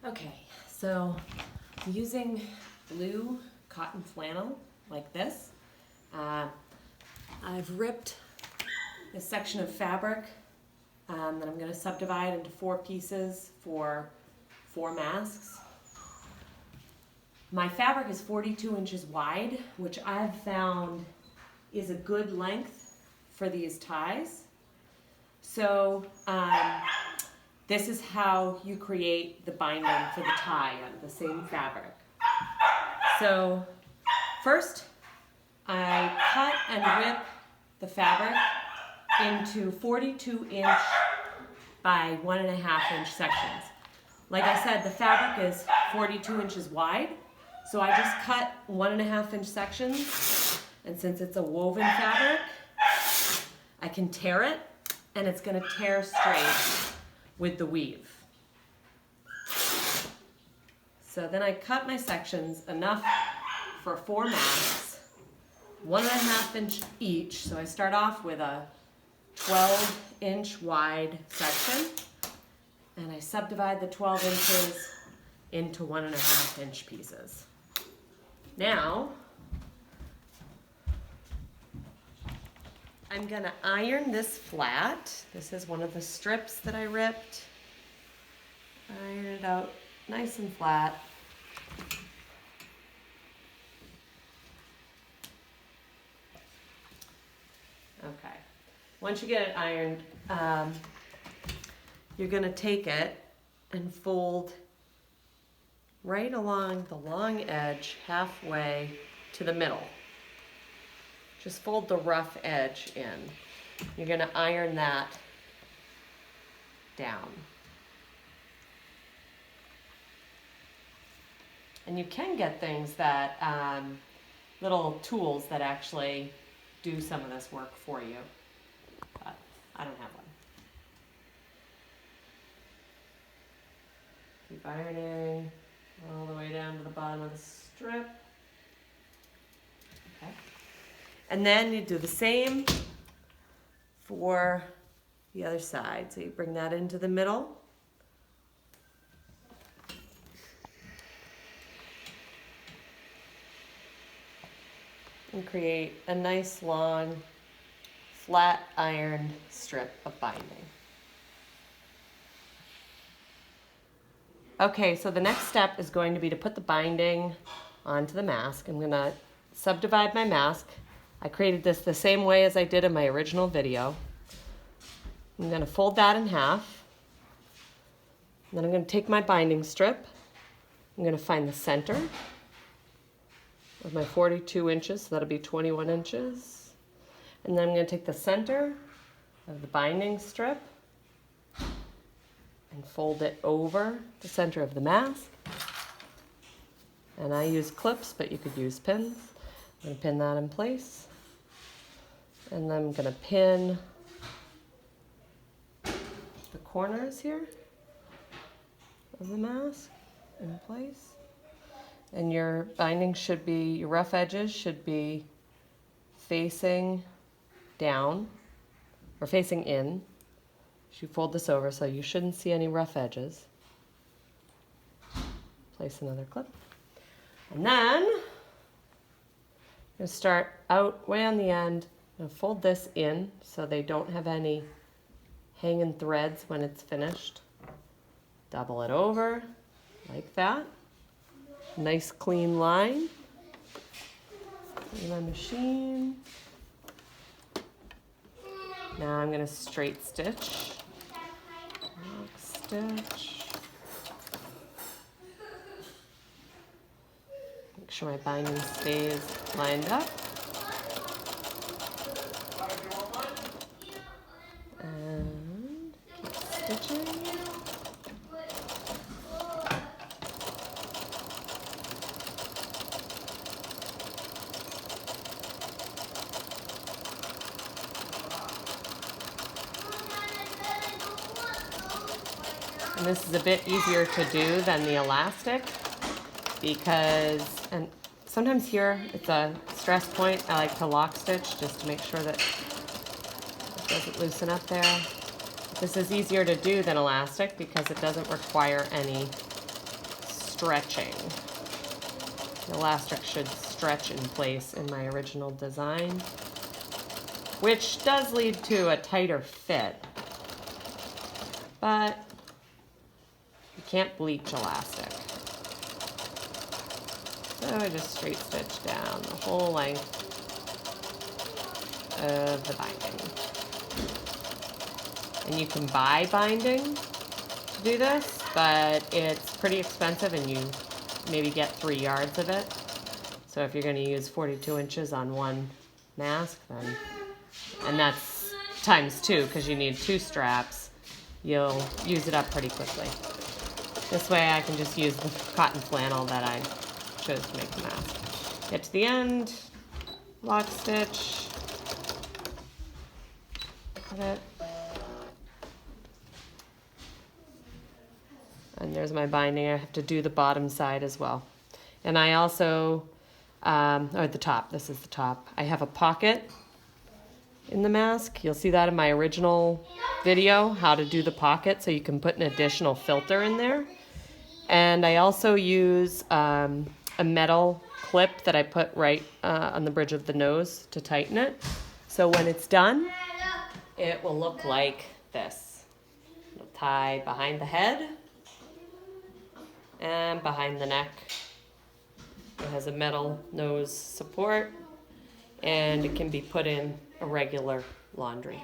Okay, so I'm using blue cotton flannel like this. I've ripped this section of fabric that I'm going to subdivide into 4 pieces for 4 masks. My fabric is 42 inches wide, which I've found is a good length for these ties. So this is how you create the binding for the tie out of the same fabric. So first I cut and rip the fabric into 42 inch by 1.5 inch sections. Like I said, the fabric is 42 inches wide, so I just cut 1.5 inch sections, and since it's a woven fabric, I can tear it, and it's going to tear straight with the weave. So then I cut my sections enough for 4 masks, 1.5 inch each. So I start off with a 12 inch wide section, and I subdivide the 12 inches into 1.5 inch pieces. Now, I'm gonna iron this flat. This is one of the strips that I ripped. Iron it out nice and flat. Okay, once you get it ironed, you're gonna take it and fold right along the long edge halfway to the middle. Just fold the rough edge in. You're gonna iron that down. And you can get things that, little tools that actually do some of this work for you, but I don't have one. Keep ironing all the way down to the bottom of the strip. Okay. And then you do the same for the other side. So you bring that into the middle. And create a nice long flat ironed strip of binding. Okay, so the next step is going to be to put the binding onto the mask. I'm gonna subdivide my mask. I created this the same way as I did in my original video. I'm gonna fold that in half. Then I'm gonna take my binding strip. I'm gonna find the center of my 42 inches, so that'll be 21 inches. And then I'm gonna take the center of the binding strip and fold it over the center of the mask. And I use clips, but you could use pins. I'm gonna pin that in place. And then I'm gonna pin the corners here of the mask in place. And your binding should be, your rough edges should be facing down or facing in. You fold this over, so you shouldn't see any rough edges. Place another clip. And then I'm going to start out way on the end and fold this in so they don't have any hanging threads when it's finished. Double it over like that. Nice clean line. In my machine. Now I'm going to straight stitch. Stitch. Make sure my binding stays lined up. And keep stitching. And this is a bit easier to do than the elastic because, and sometimes here it's a stress point. I like to lock stitch just to make sure that it doesn't loosen up there. This is easier to do than elastic because it doesn't require any stretching. The elastic should stretch in place in my original design, which does lead to a tighter fit, but you can't bleach elastic. So I just straight stitch down the whole length of the binding. And you can buy binding to do this, but it's pretty expensive and you maybe get 3 yards of it. So if you're going to use 42 inches on one mask, then, and that's times 2 because you need 2 straps, you'll use it up pretty quickly. This way I can just use the cotton flannel that I chose to make the mask. Get to the end, lock stitch, cut it, and there's my binding. I have to do the bottom side as well. And I also, or the top, this is the top. I have a pocket in the mask. You'll see that in my original video, how to do the pocket, so you can put an additional filter in there. And I also use a metal clip that I put right on the bridge of the nose to tighten it. So when it's done, it will look like this. It'll tie behind the head and behind the neck. It has a metal nose support, and it can be put in a regular laundry.